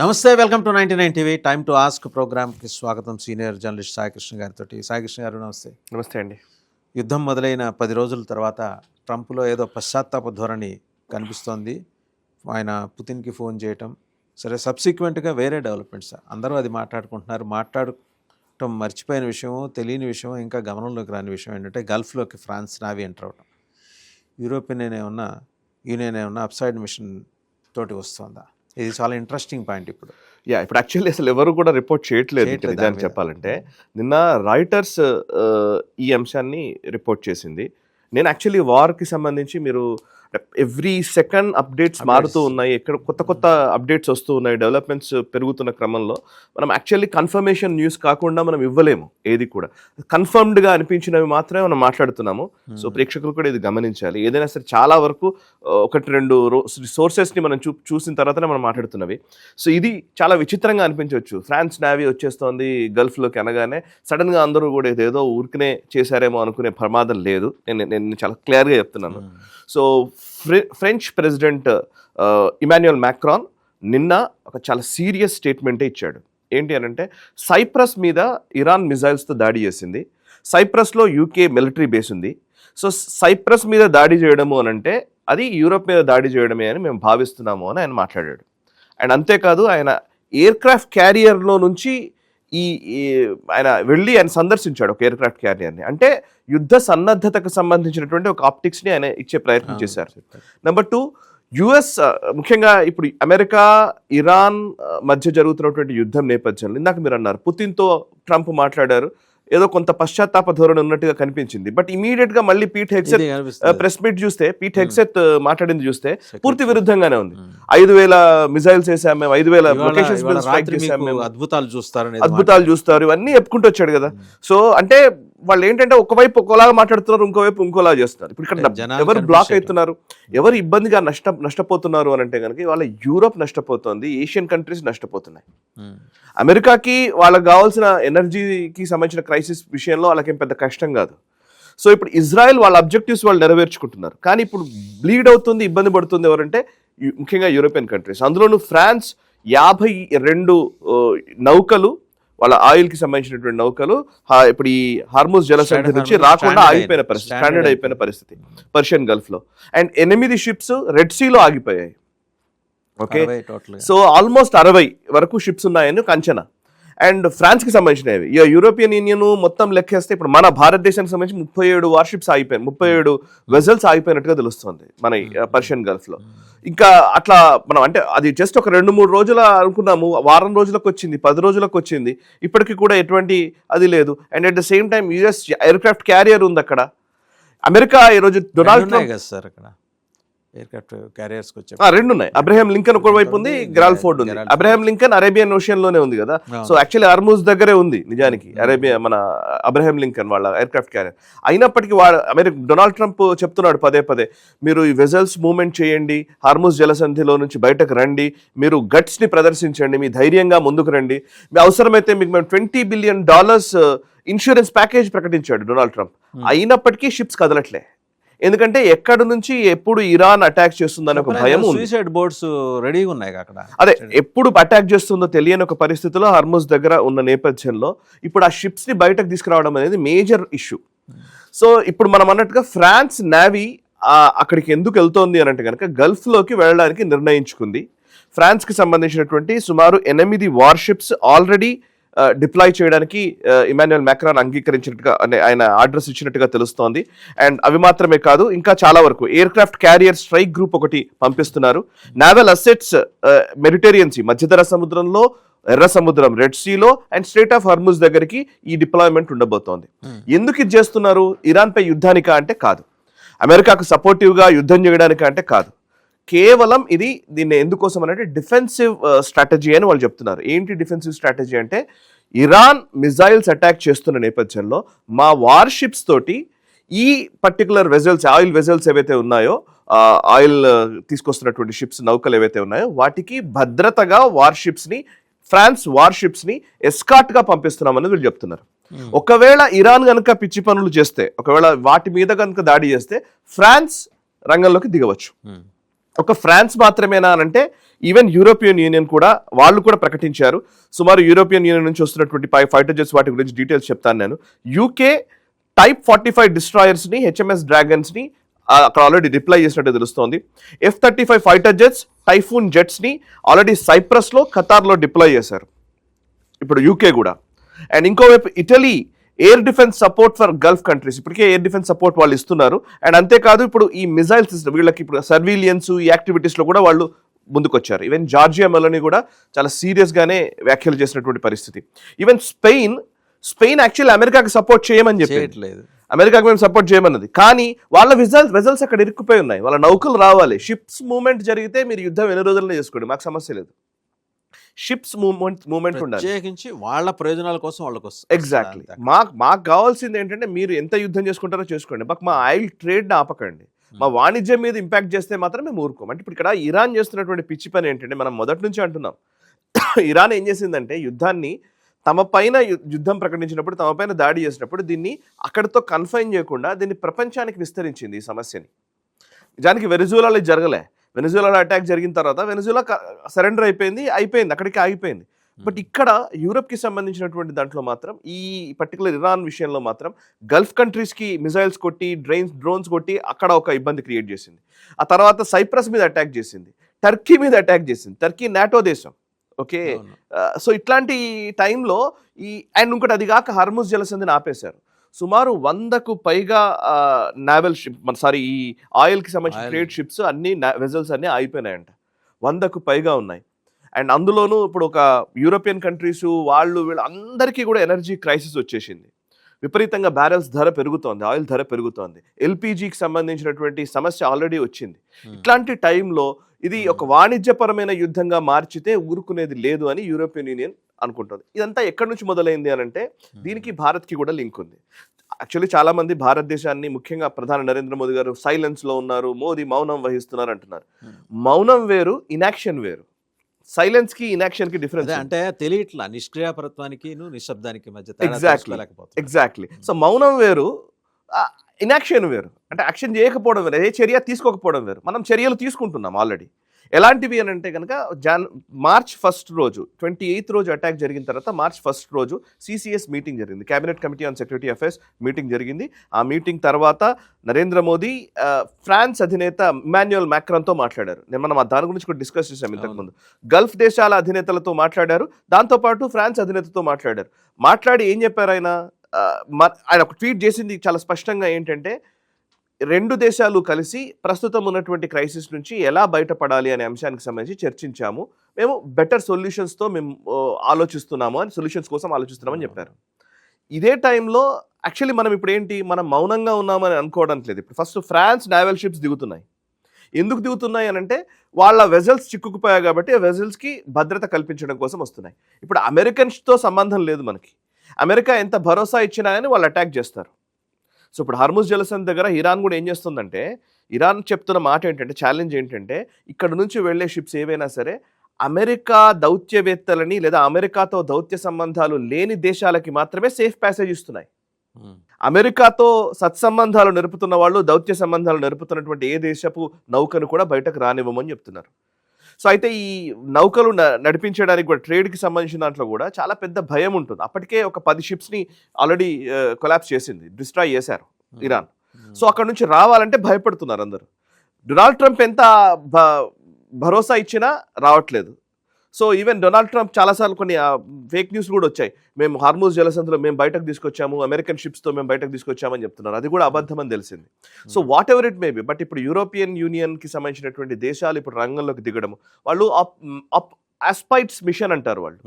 నమస్తే, welcome to 99 TV. Time to ask ప్రోగ్రామ్కి స్వాగతం. సీనియర్ జర్నలిస్ట్ సాయికృష్ణ గారితో. సాయికృష్ణ గారు నమస్తే. నమస్తే అండి. యుద్ధం మొదలైన 10 రోజుల తర్వాత ట్రంప్లో ఏదో పశ్చాత్తాప ధోరణి కనిపిస్తోంది. ఆయన పుతిన్కి ఫోన్ చేయటం, సరే సబ్సిక్వెంట్గా వేరే డెవలప్మెంట్స్ అందరూ అది మాట్లాడుకుంటున్నారు. మాట్లాడటం మర్చిపోయిన విషయం, తెలియని విషయం, ఇంకా గమనంలోకి రాని విషయం ఏంటంటే గల్ఫ్లోకి ఫ్రాన్స్ నావీ ఎంటర్ అవడం. యూరోపియన్ యూనియన్ ఏమన్నా అప్సైడ్ మిషన్ తోటి వస్తుందా? ఇది చాలా ఇంట్రెస్టింగ్ పాయింట్. ఇప్పుడు ఇప్పుడు యాక్చువల్లీ అసలు ఎవరు కూడా రిపోర్ట్ చేయట్లేదు నిజానికి చెప్పాలంటే. నిన్న రాయిటర్స్ ఈ అంశాన్ని రిపోర్ట్ చేసింది. నేను యాక్చువల్లీ వార్కి సంబంధించి మీరు ఎవ్రీ సెకండ్ అప్డేట్స్ మారుతూ ఉన్నాయి, ఎక్కడ కొత్త కొత్త అప్డేట్స్ వస్తూ ఉన్నాయి, డెవలప్మెంట్స్ పెరుగుతున్న క్రమంలో మనం యాక్చువల్లీ కన్ఫర్మేషన్ న్యూస్ కాకుండా మనం ఇవ్వలేము. ఏది కూడా కన్ఫర్మ్డ్గా అనిపించినవి మాత్రమే మనం మాట్లాడుతున్నాము. సో ప్రేక్షకులు కూడా ఇది గమనించాలి. ఏదైనా సరే చాలా వరకు ఒకటి రెండు సోర్సెస్ని మనం చూసిన తర్వాతనే మనం మాట్లాడుతున్నవి. సో ఇది చాలా విచిత్రంగా అనిపించవచ్చు. ఫ్రాన్స్ నావీ వచ్చేస్తోంది గల్ఫ్లోకి అనగానే సడన్గా అందరూ కూడా ఏదో ఊరికనే చేశారేమో అనుకునే ప్రమాదం లేదు. నేను చాలా క్లియర్గా చెప్తున్నాను. So French president Emmanuel Macron నిన్న ఒక చాలా సీరియస్ స్టేట్మెంటే ఇచ్చాడు. ఏంటి అనంటే, సైప్రస్ మీద ఇరాన్ మిజైల్స్తో దాడి చేసింది. సైప్రస్లో యూకే మిలిటరీ బేస్ ఉంది. సో సైప్రస్ మీద దాడి చేయడము అనంటే అది యూరోప్ మీద దాడి చేయడమే అని మేము భావిస్తున్నాము అని ఆయన మాట్లాడాడు. అండ్ అంతేకాదు, ఆయన ఎయిర్క్రాఫ్ట్ క్యారియర్లో నుంచి ఆయన వెళ్ళి ఆయన సందర్శించాడు ఒక ఎయిర్క్రాఫ్ట్ క్యారియర్ని. అంటే యుద్ధ సన్నద్ధతకు సంబంధించినటువంటి ఒక ఆప్టిక్స్ని ఆయన ఇచ్చే ప్రయత్నం చేశారు. నెంబర్ 2, యుఎస్ ముఖ్యంగా ఇప్పుడు అమెరికా ఇరాన్ మధ్య జరుగుతున్నటువంటి యుద్ధం నేపథ్యంలో ఇందాక మీరు అన్నారు పుతిన్తో ట్రంప్ మాట్లాడారు, ఏదో కొంత పశ్చాత్తాప ధోరణి ఉన్నట్టుగా కనిపించింది. బట్ ఇమీడియట్ గా మళ్ళీ పీట్ హెగ్సెత్ ప్రెస్ మీట్ చూస్తే, పీట్ హెగ్సెత్ మాట్లాడింది చూస్తే పూర్తి విరుద్ధంగానే ఉంది. 5,000 మిజైల్స్ వేసాము మేము, 5,000 లొకేషన్స్ మీద స్ట్రైక్ చేసాము మేము, అద్భుతాలు చూస్తారు, ఇవన్నీ చెప్పుకుంటూ వచ్చాడు కదా. సో అంటే వాళ్ళు ఏంటంటే ఒకవైపు ఒకలాగా మాట్లాడుతున్నారు, ఇంకోవైపు ఇంకోలా చేస్తున్నారు. ఇప్పుడు ఇక్కడ ఎవరు బ్లాక్ అవుతున్నారు, ఎవరు ఇబ్బందిగా నష్టపోతున్నారు అని అంటే కనుక వాళ్ళ యూరోప్ నష్టపోతుంది, ఏషియన్ కంట్రీస్ నష్టపోతున్నాయి. అమెరికాకి వాళ్ళకి కావాల్సిన ఎనర్జీకి సంబంధించిన క్రైసిస్ విషయంలో వాళ్ళకేం పెద్ద కష్టం కాదు. సో ఇప్పుడు ఇజ్రాయెల్ వాళ్ళ అబ్జెక్టివ్స్ వాళ్ళు నెరవేర్చుకుంటున్నారు. కానీ ఇప్పుడు బ్లీడ్ అవుతుంది, ఇబ్బంది పడుతుంది ఎవరంటే ముఖ్యంగా యూరోపియన్ కంట్రీస్. అందులోనూ ఫ్రాన్స్ 52 నౌకలు, వాళ్ళ ఆయిల్ కి సంబంధించినటువంటి నౌకలు ఇప్పుడు ఈ హార్ముజ్ జలసంధి నుంచి రాకుండా ఆగిపోయిన పరిస్థితి, స్టాండర్డ్ అయిపోయిన పరిస్థితి పర్షియన్ గల్ఫ్ లో. అండ్ 8 షిప్స్ రెడ్ సీలో ఆగిపోయాయి. ఓకే, సో ఆల్మోస్ట్ 60 వరకు షిప్స్ ఉన్నాయని అంచనా. అండ్ ఫ్రాన్స్ కి సంబంధించినవి యూరోపియన్ యూనియన్ మొత్తం లెక్కేస్తే ఇప్పుడు మన భారతదేశానికి సంబంధించి 37 వార్షిప్స్ ఆగిపోయాయి, 37 వెజల్స్ ఆగిపోయినట్టుగా తెలుస్తుంది మన పర్షియన్ గల్ఫ్ లో. ఇంకా అట్లా మనం అంటే అది జస్ట్ ఒక 2-3 రోజుల అనుకున్నాము, వారం రోజులకు వచ్చింది, 10 రోజులకు వచ్చింది, ఇప్పటికీ కూడా ఎటువంటి అది లేదు. And at the same time US aircraft carrier ఉంది అక్కడ. అమెరికా ఈరోజు డొనాల్డ్ ట్రంప్ రెండు ఉన్నాయి. అబ్రహాం లింకన్ ఒక వైపు ఉంది, గ్రాల్ఫోర్డ్ ఉంది. అబ్రహాం లింకన్ అరేబియన్ ఓషియన్ లోనే ఉంది కదా. సో యాక్చువల్లీ హార్ముజ్ దగ్గరే ఉంది నిజానికి మన అబ్రహాం లింకన్ వాళ్ళ ఎయిర్క్రాఫ్ట్ క్యారియర్. అయినప్పటికీ డొనాల్డ్ ట్రంప్ చెప్తున్నాడు పదే పదే, మీరు ఈ వెజల్స్ మూవ్మెంట్ చేయండి, హార్ముజ్ జలసంధిలో నుంచి బయటకు రండి, మీరు గట్స్ ని ప్రదర్శించండి, మీ ధైర్యంగా ముందుకు రండి, మీ అవసరమైతే మీకు మేము $20 బిలియన్ ఇన్సూరెన్స్ ప్యాకేజ్ ప్రకటించాడు డొనాల్డ్ ట్రంప్. అయినప్పటికీ షిప్స్ కదలట్లే. ఎందుకంటే ఎక్కడి నుంచి ఎప్పుడు ఇరాన్ అటాక్ చేస్తుందనే ఒక భయం ఉంది. సూసైడ్ బోట్స్ రెడీగా ఉన్నాయి అక్కడ. అదే ఎప్పుడు అటాక్ చేస్తుందో తెలియని ఒక పరిస్థితిలో హార్ముజ్ దగ్గర ఉన్న నేపథ్యంలో ఇప్పుడు ఆ షిప్స్ ని బయటకు తీసుకురావడం అనేది మేజర్ ఇష్యూ. సో ఇప్పుడు మనం అన్నట్టుగా ఫ్రాన్స్ నావీ అక్కడికి ఎందుకు వెళ్తోంది అని అంటే కనుక గల్ఫ్ లోకి వెళ్ళడానికి నిర్ణయించుకుంది. ఫ్రాన్స్ కి సంబంధించినటువంటి సుమారు 8 వార్షిప్స్ ఆల్రెడీ డిప్లాయ్ చేయడానికి ఇమాన్యుయల్ మ్యాక్రాన్ అంగీకరించినట్టుగా ఆయన ఆర్డర్స్ ఇచ్చినట్టుగా తెలుస్తోంది. అండ్ అవి మాత్రమే కాదు, ఇంకా చాలా వరకు ఎయిర్క్రాఫ్ట్ క్యారియర్ స్ట్రైక్ గ్రూప్ ఒకటి పంపిస్తున్నారు. నావల్ అసెట్స్ మెడిటేరియన్ సీ, మధ్యధరా సముద్రంలో, ఎర్ర సముద్రం, రెడ్ సీలో అండ్ స్ట్రేట్ ఆఫ్ హార్ముజ్ దగ్గరికి ఈ డిప్లాయ్మెంట్ ఉండబోతోంది. ఎందుకు ఇది చేస్తున్నారు? ఇరాన్ పై యుద్ధానికా అంటే కాదు, అమెరికాకు సపోర్టివ్ గా యుద్ధం చేయడానికా అంటే కాదు, కేవలం దీన్ని ఎందుకోసం అంటే డిఫెన్సివ్ స్ట్రాటజీ అని వాళ్ళు చెప్తున్నారు. ఏంటి డిఫెన్సివ్ స్ట్రాటజీ అంటే, ఇరాన్ మిజైల్స్ అటాక్ చేస్తున్న నేపథ్యంలో మా వార్షిప్స్ తోటి ఈ పర్టికులర్ వెజల్స్, ఆయిల్ వెజల్స్ ఏవైతే ఉన్నాయో, ఆయిల్ తీసుకొస్తున్నటువంటి షిప్స్, నౌకలు ఏవైతే ఉన్నాయో వాటికి భద్రతగా ఫ్రాన్స్ వార్షిప్స్ ని ఎస్కార్ట్ గా పంపిస్తున్నామని వీళ్ళు చెప్తున్నారు. ఒకవేళ ఇరాన్ కనుక పిచ్చి పనులు చేస్తే, ఒకవేళ వాటి మీద కనుక దాడి చేస్తే ఫ్రాన్స్ రంగంలోకి దిగవచ్చు. ఒక ఫ్రాన్స్ మాత్రమేనా అని అంటే ఈవెన్ యూరోపియన్ యూనియన్ కూడా వాళ్ళు కూడా ప్రకటించారు. సుమారు యూరోపియన్ యూనియన్ నుంచి వస్తున్నటువంటి ఫైటర్ జెట్స్ వాటి గురించి డీటెయిల్స్ చెప్తాను నేను. యూకే Type 45 డిస్ట్రాయర్స్ ని, HMS డ్రాగన్స్ ని అక్కడ ఆల్రెడీ డిప్లాయ్ చేసినట్టు తెలుస్తోంది. F-35 fighter jets, typhoon jets ని ఆల్రెడీ సైప్రస్ లో, ఖతార్ లో డిప్లాయ్ చేశారు ఇప్పుడు యూకే కూడా. అండ్ ఇంకోవైపు Italy air defence support for Gulf countries, ఇప్పటికే ఎయిర్ డిఫెన్స్ సపోర్ట్ వాళ్ళు ఇస్తున్నారు. అండ్ అంతేకాదు ఇప్పుడు ఈ మిజైల్ సిస్టమ్ వీళ్ళకి ఇప్పుడు సర్వీలియన్స్ ఈ యాక్టివిటీస్ లో కూడా వాళ్ళు ముందుకొచ్చారు. ఈవెన్ జార్జియా మెలోని కూడా చాలా సీరియస్ గానే వ్యాఖ్యలు చేసినటువంటి పరిస్థితి. ఈవెన్ స్పెయిన్ యాక్చువల్లీ అమెరికాకి సపోర్ట్ చేయమని చెప్పి, అమెరికాకి మేము సపోర్ట్ చేయమన్నది, కానీ వాళ్ళ వెజల్స్ అక్కడ ఇరుక్కుపోయి ఉన్నాయి. వాళ్ళ నౌకలు రావాలి, షిప్స్ మూవ్మెంట్ జరిగితే మీరు యుద్ధం ఎన్ని రోజుల్లో చేసుకోండి, మాకు సమస్య లేదు. షిప్స్ మూవ్మెంట్ ఉండాలి, ప్రత్యేకించి వాళ్ళ ప్రయోజనాల కోసం వాళ్ళకి. ఎగ్జాక్ట్లీ. మాకు కావాల్సింది ఏంటంటే మీరు ఎంత యుద్ధం చేసుకుంటారో చేసుకోండి, మాకు మా ఆయిల్ ట్రేడ్ ఆపకండి. మా వాణిజ్యం మీద ఇంపాక్ట్ చేస్తే మాత్రం మేము ఊరుకోం. అంటే ఇప్పుడు ఇక్కడ ఇరాన్ చేస్తున్నటువంటి పిచ్చి పని ఏంటంటే, మనం మొదటి నుంచి అంటున్నాం, ఇరాన్ ఏం చేసిందంటే యుద్ధాన్ని తమ పైన యుద్ధం ప్రకటించినప్పుడు, తమ పైన దాడి చేసినప్పుడు దీన్ని అక్కడితో కన్ఫైన్ చేయకుండా దీన్ని ప్రపంచానికి విస్తరించింది ఈ సమస్యని. నిజానికి వెనిజులాలో జరగలే. వెనిజులాలో అటాక్ జరిగిన తర్వాత వెనిజులా సరెండర్ అయిపోయింది, అక్కడికి ఆగిపోయింది. బట్ ఇక్కడ యూరప్కి సంబంధించినటువంటి దాంట్లో మాత్రం ఈ పర్టికులర్ ఇరాన్ విషయంలో మాత్రం గల్ఫ్ కంట్రీస్కి మిజైల్స్ కొట్టి, డ్రోన్స్ కొట్టి అక్కడ ఒక ఇబ్బంది క్రియేట్ చేసింది. ఆ తర్వాత సైప్రస్ మీద అటాక్ చేసింది, టర్కీ మీద అటాక్ చేసింది. టర్కీ నాటో దేశం. ఓకే, సో ఇట్లాంటి టైంలో అండ్ ఇంకోటి అది కాక హర్ముజ్ జలసంధిని ఆపేశారు. సుమారు 100కు పైగా నావల్ షిప్ ఈ ఆయిల్కి సంబంధించిన ట్రేడ్ షిప్స్ అన్ని వెజల్స్ అన్ని ఆగిపోయినాయంట. 100కు పైగా ఉన్నాయి. అండ్ అందులోనూ ఇప్పుడు ఒక యూరోపియన్ కంట్రీస్ వీళ్ళు అందరికీ కూడా ఎనర్జీ క్రైసిస్ వచ్చేసింది. విపరీతంగా బ్యారెల్స్ ధర పెరుగుతోంది, ఆయిల్ ధర పెరుగుతోంది, ఎల్పిజికి సంబంధించినటువంటి సమస్య ఆల్రెడీ వచ్చింది. ఇట్లాంటి టైంలో ఇది ఒక వాణిజ్యపరమైన యుద్ధంగా మార్చితే ఊరుకునేది లేదు అని యూరోపియన్ యూనియన్ అనుకుంటుంది. ఇదంతా ఎక్కడి నుంచి మొదలైంది అని అంటే దీనికి భారత్కి కూడా లింక్ ఉంది. యాక్చువల్లీ చాలా మంది భారతదేశాన్ని, ముఖ్యంగా ప్రధాని నరేంద్ర మోదీ గారు సైలెన్స్ లో ఉన్నారు, మోదీ మౌనం వహిస్తున్నారు అంటున్నారు. మౌనం వేరు, ఇనాక్షన్ వేరు. సైలెన్స్ కి ఇనాక్షన్ కి డిఫరెన్స్ అంటే తెలియట్లా, నిష్క్రియాపరత్వానికి నిశ్శబ్దానికి మధ్య. ఎగ్జాక్ట్లీ. సో మౌనం వేరు, ఇనాక్షన్ వేరు. అంటే యాక్షన్ చేయకపోవడం వేరు, ఏ చర్య తీసుకోకపోవడం వేరు. మనం చర్యలు తీసుకుంటున్నాం ఆల్రెడీ. ఎలాంటివి అని అంటే కనుక మార్చ్ 1 రోజు 28th రోజు అటాక్ జరిగిన తర్వాత మార్చ్ 1 రోజు CCS మీటింగ్ జరిగింది, cabinet committee on security affairs meeting జరిగింది. ఆ మీటింగ్ తర్వాత నరేంద్ర మోదీ ఫ్రాన్స్ అధినేత ఇమాన్యుయల్ మ్యాక్రాన్తో మాట్లాడారు. మనం దాని గురించి కూడా డిస్కస్ చేశాం ఇంతకుముందు. గల్ఫ్ దేశాల అధినేతలతో మాట్లాడారు, దాంతోపాటు ఫ్రాన్స్ అధినేతతో మాట్లాడారు. మాట్లాడి ఏం చెప్పారు ఆయన ఒక ట్వీట్ చేసింది చాలా స్పష్టంగా ఏంటంటే, 2 దేశాలు కలిసి ప్రస్తుతం ఉన్నటువంటి క్రైసిస్ నుంచి ఎలా బయటపడాలి అనే అంశానికి సంబంధించి చర్చించాము. మేము బెటర్ సొల్యూషన్స్తో మేము ఆలోచిస్తున్నాము అని, సొల్యూషన్స్ కోసం ఆలోచిస్తున్నామని చెప్పారు. ఇదే టైంలో యాక్చువల్లీ మనం ఇప్పుడు మనం మౌనంగా ఉన్నామని అనుకోవడానికి లేదు. ఇప్పుడు ఫస్ట్ ఫ్రాన్స్ నావల్ షిప్స్ దిగుతున్నాయి. ఎందుకు దిగుతున్నాయి అని అంటే వాళ్ళ వెజల్స్ చిక్కుకుపోయాయి కాబట్టి ఆ వెజల్స్కి భద్రత కల్పించడం కోసం వస్తున్నాయి. ఇప్పుడు అమెరికన్స్తో సంబంధం లేదు మనకి. అమెరికా ఎంత భరోసా ఇచ్చినా కానీ వాళ్ళు అటాక్ చేస్తారు. సో ఇప్పుడు హర్ముజ్ జలసంధి దగ్గర ఇరాన్ కూడా ఏం చేస్తుందంటే, ఇరాన్ చెప్తున్న మాట ఏంటంటే, ఛాలెంజ్ ఏంటంటే, ఇక్కడ నుంచి వెళ్లే షిప్స్ ఏవైనా సరే అమెరికా దౌత్యవేత్తలని లేదా అమెరికాతో దౌత్య సంబంధాలు లేని దేశాలకి మాత్రమే సేఫ్ ప్యాసేజ్ ఇస్తున్నాయి. అమెరికాతో సత్సంబంధాలు నెరుపుతున్న వాళ్ళు, దౌత్య సంబంధాలు నెరుపుతున్నటువంటి ఏ దేశపు నౌకను కూడా బయటకు రానివ్వమని చెప్తున్నారు. సో అయితే ఈ నౌకలు నడిపించడానికి కూడా, ట్రేడ్కి సంబంధించిన దాంట్లో కూడా చాలా పెద్ద భయం ఉంటుంది. అప్పటికే ఒక 10 షిప్స్ని ఆల్రెడీ కొలాప్స్ చేసింది, డిస్ట్రాయ్ చేశారు ఇరాన్. సో అక్కడ నుంచి రావాలంటే భయపడుతున్నారు అందరూ. డొనాల్డ్ ట్రంప్ ఎంత భరోసా ఇచ్చినా రావట్లేదు. సో ఈవెన్ డొనాల్డ్ ట్రంప్ చాలాసార్లు కొన్ని ఫేక్ న్యూస్ కూడా వచ్చాయి, మేము హర్ముజ్ జలసంధిలో మేము బయటకు తీసుకొచ్చాము, అమెరికన్ షిప్స్తో మేము బయటకు తీసుకొచ్చామని చెప్తున్నారు. అది కూడా అబద్ధం అని తెలిసింది. So what ever it may be, but ఇప్పుడు యూరోపియన్ యూనియన్కి సంబంధించినటువంటి దేశాలు ఇప్పుడు రంగంలోకి దిగడము, వాళ్ళు అస్పైట్స్ మిషన్ అంటారు. వాళ్ళు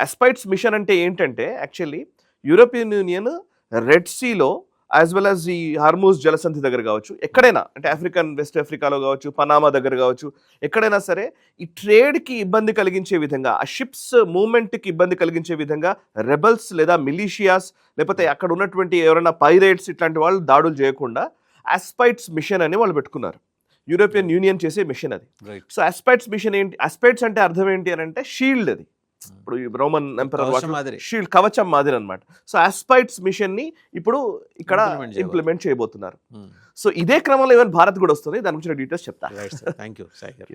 అస్పైట్స్ మిషన్ అంటే ఏంటంటే, యాక్చువల్లీ యూరోపియన్ యూనియన్ రెడ్ సీలో యాజ్ వెల్ యాజ్ ఈ హర్ముజ్ జలసంధి దగ్గర కావచ్చు, ఎక్కడైనా అంటే వెస్ట్ ఆఫ్రికాలో కావచ్చు, పనామా దగ్గర కావచ్చు, ఎక్కడైనా సరే ఈ ట్రేడ్కి ఇబ్బంది కలిగించే విధంగా, ఆ షిప్స్ మూవ్మెంట్కి ఇబ్బంది కలిగించే విధంగా రెబల్స్ లేదా మిలీషియాస్ లేకపోతే అక్కడ ఉన్నటువంటి ఎవరైనా పైరేట్స్ ఇట్లాంటి వాళ్ళు దాడులు చేయకుండా అస్పైట్స్ మిషన్ అని వాళ్ళు పెట్టుకున్నారు. యూరోపియన్ యూనియన్ చేసే మిషన్ అది. సో అస్పైట్స్ మిషన్ ఏంటి? అస్పైట్స్ అంటే అర్థం ఏంటి అని అంటే షీల్డ్. అది ఇప్పుడు ఈ రోమన్ ఎంపరర్ కవచం మాదిరి. షీల్డ్ కవచం మాదిరి అనమాట. సో ఆస్పైట్స్ మిషన్ ని ఇప్పుడు ఇక్కడ Implement చేయబోతున్నారు. ఇంప్లిమెంట్ చేయబోతున్నారు. సో ఇదే క్రమంలో ఈవెన్ భారత్ కూడా వస్తుంది. దాని గురించి డీటెయిల్స్ చెప్తా. Right sir, thank you Sai గారు.